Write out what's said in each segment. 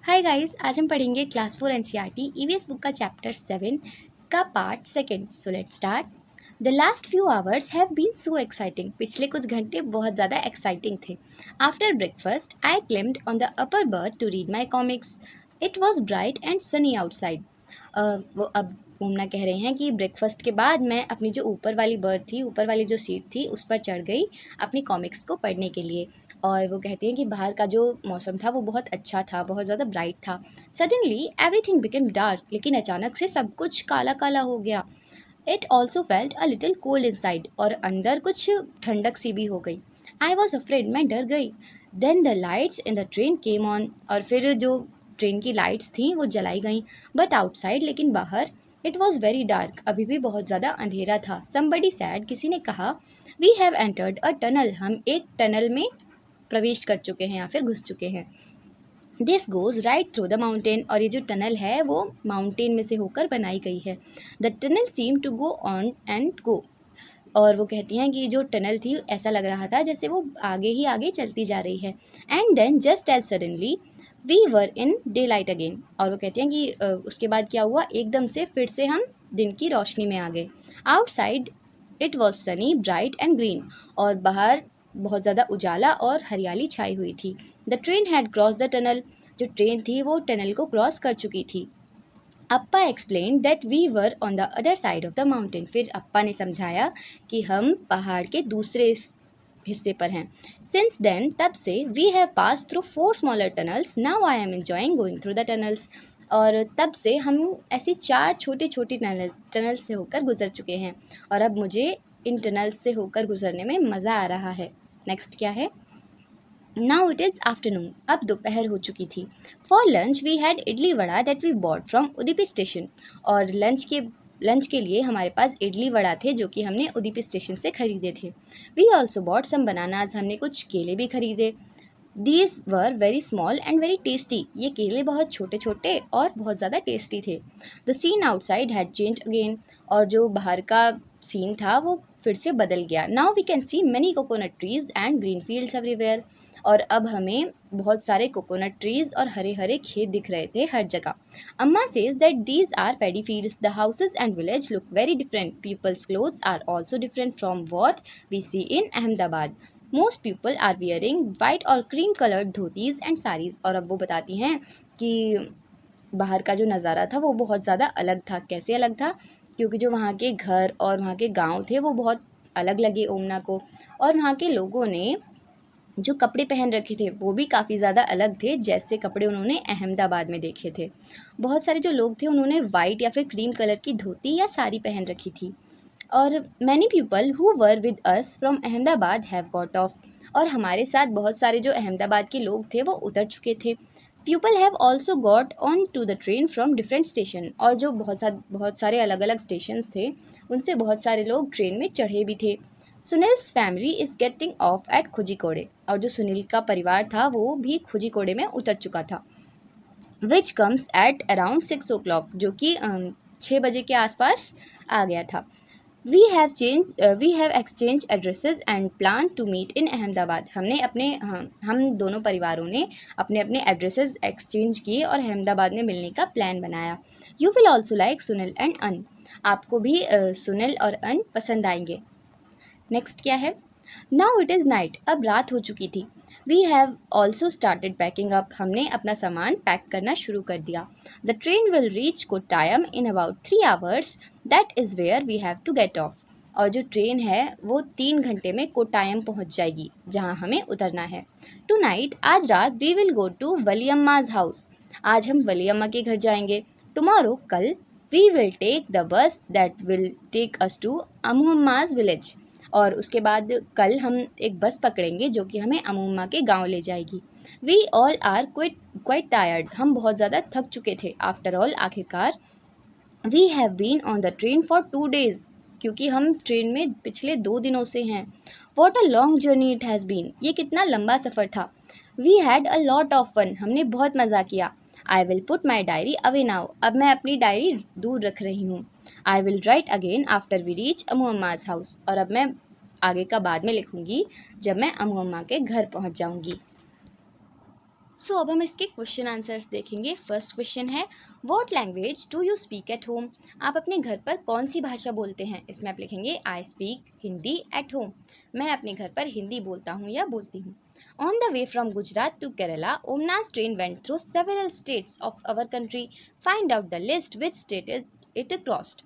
Hi guys, आज हम पढ़ेंगे क्लास 4 एनसीईआरटी ईवीएस बुक का चैप्टर 7 का part second. So let's start. The last few hours have been so exciting. पिछले कुछ घंटे बहुत ज़्यादा एक्साइटिंग थे। After breakfast I climbed on the upper berth to read my comics. It was bright and sunny outside. वो अब घूमना कह रहे हैं कि ब्रेकफास्ट के बाद मैं अपनी जो ऊपर वाली बर्थ थी, ऊपर वाली जो सीट थी, उस पर चढ़ गई अपनी कॉमिक्स को पढ़ने के लिए। और वो कहती हैं कि बाहर का जो मौसम था वो बहुत अच्छा था, बहुत ज़्यादा ब्राइट था। सडनली एवरीथिंग बिकेम डार्क, लेकिन अचानक से सब कुछ काला काला हो गया। It also felt a little cold inside, और अंदर कुछ ठंडक सी भी हो गई। आई वॉज अफ्रेड, मैं डर गई। Then the lights in the train came on, और फिर जो ट्रेन की लाइट्स थी वो जलाई गईं। बट आउटसाइड, लेकिन बाहर, इट वॉज वेरी डार्क, अभी भी बहुत ज़्यादा अंधेरा था। समबडी सैड, किसी ने कहा, we have entered a tunnel, हम एक टनल में प्रवेश कर चुके हैं या फिर घुस चुके हैं। This goes right through the mountain, और ये जो टनल है वो माउंटेन में से होकर बनाई गई है। The tunnel seem to go on and go, और वो कहती हैं कि जो टनल थी ऐसा लग रहा था जैसे वो आगे ही आगे चलती जा रही है। And then just as suddenly we were in daylight again, और वो कहती हैं कि उसके बाद क्या हुआ, एकदम से फिर से हम दिन की रोशनी में आ गए। Outside it was Sunny, bright and green, और बाहर बहुत ज़्यादा उजाला और हरियाली छाई हुई थी। The train had cross the tunnel, जो ट्रेन थी वो टनल को क्रॉस कर चुकी थी। Appa explain that we were on the other side of the mountain, फिर अप्पा ने समझाया कि हम पहाड़ के दूसरे हिस्से पर हैं। सिंस देन, तब से, we have pass through 4 smaller tunnels, now I am enjoying going through the tunnels, और तब से हम ऐसी 4 छोटी छोटी टनल से होकर गुजर चुके हैं, और अब मुझे इन टनल्स से होकर गुजरने में मज़ा आ रहा है। नेक्स्ट क्या है? नाउ इट इज़ आफ्टरनून, अब दोपहर हो चुकी थी। For lunch we had idli vada that we bought from Udupi station, और लंच के लिए हमारे पास इडली वड़ा थे जो कि हमने उदुपी स्टेशन से खरीदे थे। We also bought some bananas, हमने कुछ केले भी खरीदे। These were very small and very tasty, ये केले बहुत छोटे छोटे और बहुत ज़्यादा टेस्टी थे। The scene outside had change again, और जो बाहर का सीन था वो फिर से बदल गया। Now we can see many coconut trees and green fields everywhere, और अब हमें बहुत सारे कोकोनट ट्रीज और हरे हरे खेत दिख रहे थे हर जगह। Amma says that these are paddy fields, the houses and village look very different, peoples clothes are also different from what we see in Ahmedabad. Most people are wearing white और cream coloured dhotis and saris, और अब वो बताती हैं कि बाहर का जो नज़ारा था वो बहुत ज़्यादा अलग था। कैसे अलग था? क्योंकि जो वहाँ के घर और वहाँ के गांव थे वो बहुत अलग लगे ओमना को, और वहाँ के लोगों ने जो कपड़े पहन रखे थे वो भी काफ़ी ज़्यादा अलग थे, जैसे कपड़े उन्होंने अहमदाबाद में देखे थे। बहुत सारे जो लोग थे उन्होंने वाइट या फिर क्रीम कलर की धोती या साड़ी पहन रखी थी। और many people who were with us from Ahmedabad have got off, और हमारे साथ बहुत सारे जो अहमदाबाद के लोग थे वो उतर चुके थे। People have also got on to the train from different station, और जो बहुत सारे अलग अलग स्टेशन थे उनसे बहुत सारे लोग ट्रेन में चढ़े भी थे। Sunil's family is getting off at Kozhikode, और जो सुनील का परिवार था वो भी खुजीकोड़े में उतर चुका था। Which comes at around 6 o'clock, जो कि 6 बजे के आसपास आ गया था। We have exchanged addresses and plan to meet in Ahmedabad, हम दोनों परिवारों ने अपने अपने एड्रेसेस एक्सचेंज किए और अहमदाबाद में मिलने का प्लान बनाया। You will also like Sunil and अन, आपको भी सुनील और अन पसंद आएंगे। नेक्स्ट क्या है? नाउ इट इज़ नाइट, अब रात हो चुकी थी। We have also started packing up, हमने अपना सामान पैक करना शुरू कर दिया। The train will reach Kottayam in about 3 hours, that is where we have to get off, और जो ट्रेन है वो 3 घंटे में कोट्टायम पहुंच जाएगी जहां हमें उतरना है। टू नाइट, आज रात, we will go to Valiyamma's house, आज हम वलियम्मा के घर जाएंगे। टुमारो, कल, we will take the bus that will take us to Ammumma's village, और उसके बाद कल हम एक बस पकड़ेंगे जो कि हमें अमूम्मा के गांव ले जाएगी। We all are quite tired, हम बहुत ज़्यादा थक चुके थे। आफ्टर ऑल, आखिरकार, we have been on the train for 2 days, क्योंकि हम ट्रेन में पिछले 2 दिनों से हैं। What a long journey it has been, ये कितना लंबा सफ़र था। We had a lot of fun, हमने बहुत मज़ा किया। I will put my diary away now, अब मैं अपनी डायरी दूर रख रही हूँ। I will write again after we reach Ammu Amma's house, और अब मैं आगे का बाद में लिखूँगी जब मैं अमू अम्मा के घर पहुँच जाऊँगी। सो अब हम इसके क्वेश्चन आंसर्स देखेंगे। फर्स्ट क्वेश्चन है, what language do you speak at home? आप अपने घर पर कौन सी भाषा बोलते हैं? इसमें आप लिखेंगे I speak Hindi at home. मैं अपने घर पर हिंदी बोलता हूँ या बोलती हूँ। On the way from Gujarat to Kerala, Omana's train went through several states of our country. Find out the list which state it crossed.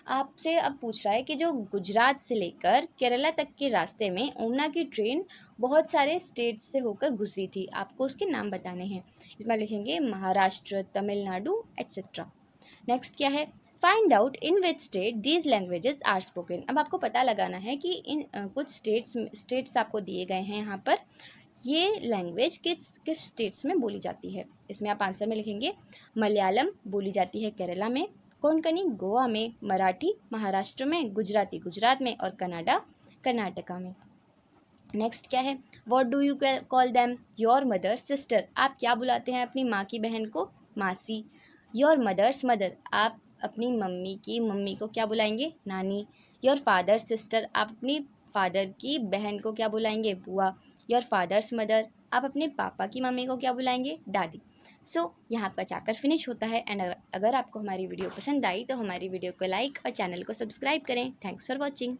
आपसे अब पूछ रहा है कि जो गुजरात से लेकर केरला तक के रास्ते में ओमना की ट्रेन बहुत सारे स्टेट्स से होकर गुजरी थी, आपको उसके नाम बताने हैं। इसमें लिखेंगे महाराष्ट्र, तमिलनाडु एट्सेट्रा। नेक्स्ट क्या है, find out in which state these languages are spoken. अब आपको पता लगाना है कि इन कुछ स्टेट्स आपको दिए गए हैं यहाँ पर, ये लैंग्वेज किस किस स्टेट्स में बोली जाती है। इसमें आप आंसर में लिखेंगे मलयालम बोली जाती है केरला में, कोंकणी गोवा में, मराठी महाराष्ट्र में, गुजराती गुजरात में और कन्नाडा कर्नाटका में। नेक्स्ट क्या है, what do you call them? Your mother sister. आप क्या बुलाते हैं अपनी माँ की बहन को? मासी। Your mother's mother. आप अपनी मम्मी की मम्मी को क्या बुलाएंगे? नानी। Your father sister. आप अपनी फादर की बहन को क्या बुलाएंगे? बुआ। Your father's mother. आप अपने पापा की मम्मी को क्या बुलाएंगे? दादी। सो यहाँ आपका चैप्टर फिनिश होता है। एंड अगर आपको हमारी वीडियो पसंद आई तो हमारी वीडियो को लाइक और चैनल को सब्सक्राइब करें। Thanks for watching.